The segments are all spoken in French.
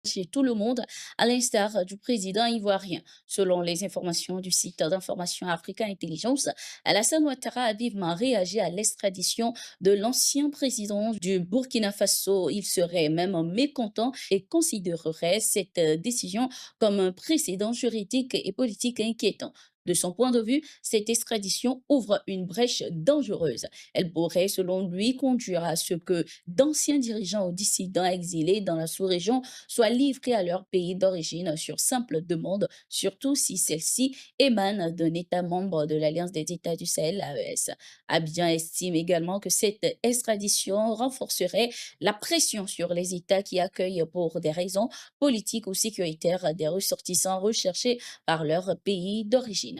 chez tout le monde, à l'instar du président ivoirien. Selon les informations du site d'information Africa Intelligence, Alassane Ouattara a vivement réagi à l'extradition de l'ancien président du Burkina Faso. Il serait même mécontent et considérerait cette décision comme un précédent juridique et politique inquiétant. De son point de vue, cette extradition ouvre une brèche dangereuse. Elle pourrait, selon lui, conduire à ce que d'anciens dirigeants ou dissidents exilés dans la sous-région soient livrés à leur pays d'origine sur simple demande, surtout si celle-ci émane d'un État membre de l'Alliance des États du Sahel, l'AES. Abidjan estime également que cette extradition renforcerait la pression sur les États qui accueillent pour des raisons politiques ou sécuritaires des ressortissants recherchés par leur pays d'origine.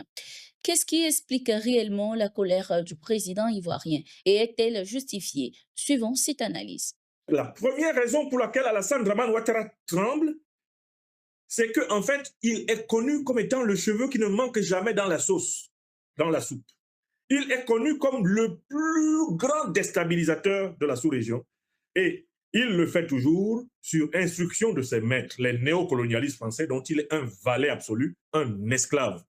Qu'est-ce qui explique réellement la colère du président ivoirien et est-elle justifiée? Suivons cette analyse. La première raison pour laquelle Alassane Draman Ouattara tremble, c'est qu'en fait, il est connu comme étant le cheveu qui ne manque jamais dans la sauce, dans la soupe. Il est connu comme le plus grand déstabilisateur de la sous-région. Et il le fait toujours sur instruction de ses maîtres, les néocolonialistes français, dont il est un valet absolu, un esclave.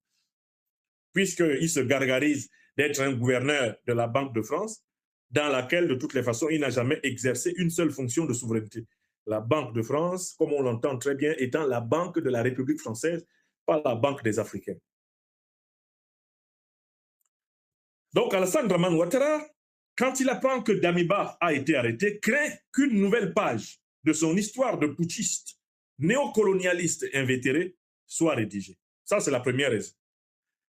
Puisqu'il se gargarise d'être un gouverneur de la Banque de France, dans laquelle, de toutes les façons, il n'a jamais exercé une seule fonction de souveraineté. La Banque de France, comme on l'entend très bien, étant la banque de la République française, pas la Banque des Africains. Donc Alassane Draman Ouattara, quand il apprend que Damiba a été arrêté, craint qu'une nouvelle page de son histoire de putschiste, néocolonialiste invétéré, soit rédigée. Ça, c'est la première raison.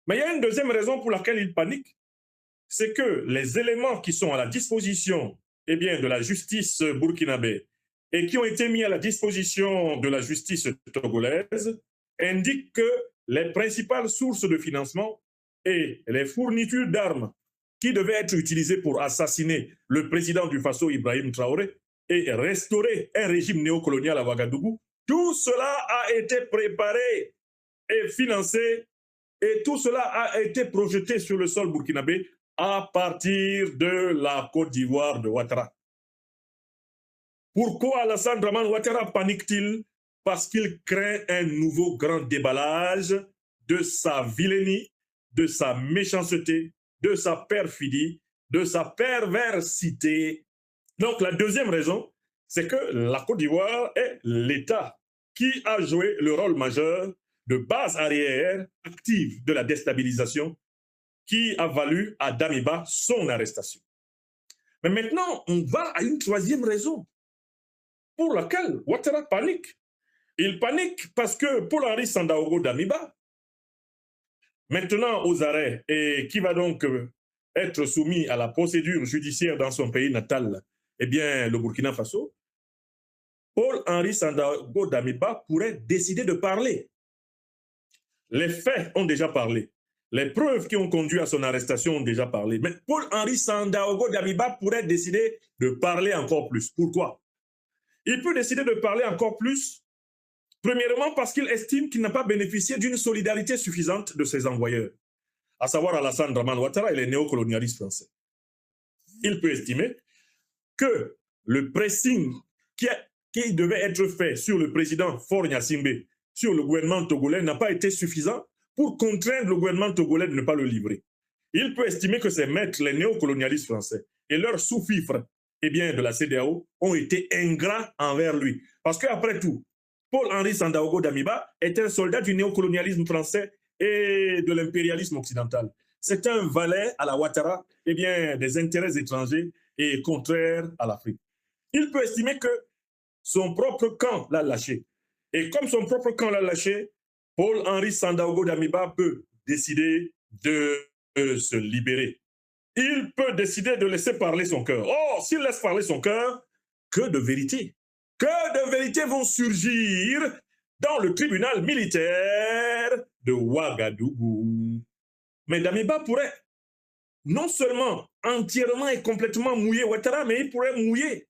Mais il y a une deuxième raison pour laquelle il panique, c'est que les éléments qui sont à la disposition de la justice burkinabé et qui ont été mis à la disposition de la justice togolaise indiquent que les principales sources de financement et les fournitures d'armes qui devaient être utilisées pour assassiner le président du Faso, Ibrahim Traoré, et restaurer un régime néocolonial à Ouagadougou, tout cela a été préparé et financé, et tout cela a été projeté sur le sol burkinabé à partir de la Côte d'Ivoire de Ouattara. Pourquoi Alassane Draman Ouattara panique-t-il? Parce qu'il craint un nouveau grand déballage de sa vilainie, de sa méchanceté, de sa perfidie, de sa perversité. Donc la deuxième raison, c'est que la Côte d'Ivoire est l'État qui a joué le rôle majeur de base arrière active de la déstabilisation qui a valu à Damiba son arrestation. Mais maintenant, on va à une troisième raison pour laquelle Ouattara panique. Il panique parce que Paul-Henri Sandaogo Damiba, maintenant aux arrêts, et qui va donc être soumis à la procédure judiciaire dans son pays natal, le Burkina Faso, Paul-Henri Sandaogo Damiba pourrait décider de parler. Les faits ont déjà parlé. Les preuves qui ont conduit à son arrestation ont déjà parlé. Mais Paul-Henri Sandaogo Damiba pourrait décider de parler encore plus. Pourquoi? Il peut décider de parler encore plus, premièrement parce qu'il estime qu'il n'a pas bénéficié d'une solidarité suffisante de ses envoyeurs, à savoir Alassane Draman Ouattara et les néocolonialistes français. Il peut estimer que le pressing qui devait être fait sur le président Faure Gnassingbé, sur le gouvernement togolais, n'a pas été suffisant pour contraindre le gouvernement togolais de ne pas le livrer. Il peut estimer que ses maîtres, les néocolonialistes français, et leurs sous-fifres de la CEDEAO ont été ingrats envers lui. Parce qu'après tout, Paul-Henri Sandaogo Damiba est un soldat du néocolonialisme français et de l'impérialisme occidental. C'est un valet à la Ouattara des intérêts étrangers et contraires à l'Afrique. Il peut estimer que son propre camp l'a lâché. Et comme son propre camp l'a lâché, Paul-Henri Sandaogo Damiba peut décider de se libérer. Il peut décider de laisser parler son cœur. Or, s'il laisse parler son cœur, que de vérités vont surgir dans le tribunal militaire de Ouagadougou. Mais Damiba pourrait non seulement entièrement et complètement mouiller Ouattara, mais il pourrait mouiller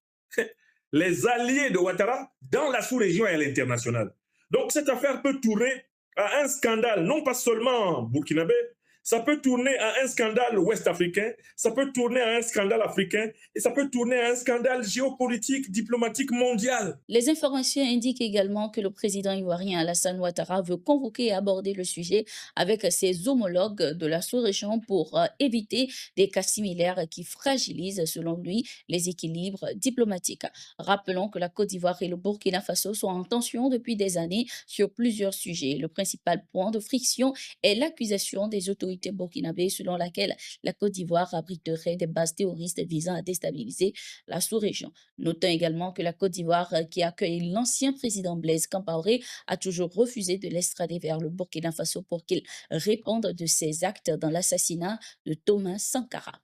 les alliés de Ouattara dans la sous-région et à l'international. Donc cette affaire peut tourner à un scandale, non pas seulement burkinabé, ça peut tourner à un scandale ouest-africain, ça peut tourner à un scandale africain, et ça peut tourner à un scandale géopolitique, diplomatique mondial. Les informations indiquent également que le président ivoirien Alassane Ouattara veut convoquer et aborder le sujet avec ses homologues de la sous-région pour éviter des cas similaires qui fragilisent, selon lui, les équilibres diplomatiques. Rappelons que la Côte d'Ivoire et le Burkina Faso sont en tension depuis des années sur plusieurs sujets. Le principal point de friction est l'accusation des autorités burkinabées selon laquelle la Côte d'Ivoire abriterait des bases terroristes visant à déstabiliser la sous-région. Notons également que la Côte d'Ivoire, qui accueille l'ancien président Blaise Compaoré, a toujours refusé de l'extrader vers le Burkina Faso pour qu'il réponde de ses actes dans l'assassinat de Thomas Sankara.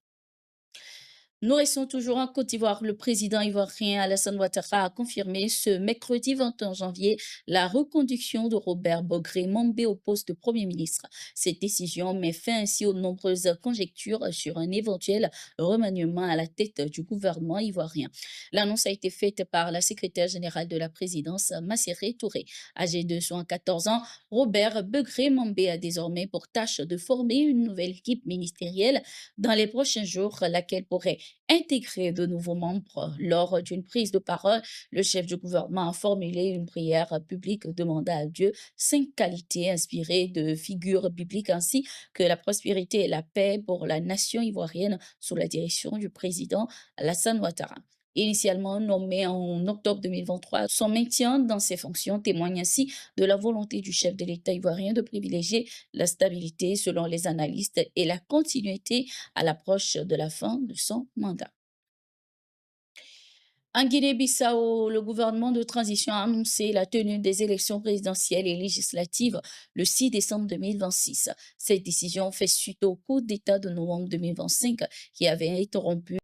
Nous restons toujours en Côte d'Ivoire. Le président ivoirien Alassane Ouattara a confirmé ce mercredi 21 janvier la reconduction de Robert Bogré Mambé au poste de Premier ministre. Cette décision met fin ainsi aux nombreuses conjectures sur un éventuel remaniement à la tête du gouvernement ivoirien. L'annonce a été faite par la secrétaire générale de la présidence, Masséré Touré. Âgé de 74 ans, Robert Bogré Mambé a désormais pour tâche de former une nouvelle équipe ministérielle dans les prochains jours, laquelle pourrait intégrer de nouveaux membres. Lors d'une prise de parole, le chef du gouvernement a formulé une prière publique demandant à Dieu 5 qualités inspirées de figures bibliques ainsi que la prospérité et la paix pour la nation ivoirienne sous la direction du président Alassane Ouattara. Initialement nommé en octobre 2023, son maintien dans ses fonctions témoigne ainsi de la volonté du chef de l'État ivoirien de privilégier la stabilité selon les analystes et la continuité à l'approche de la fin de son mandat. En Guinée-Bissau, le gouvernement de transition a annoncé la tenue des élections présidentielles et législatives le 6 décembre 2026. Cette décision fait suite au coup d'État de novembre 2025 qui avait interrompu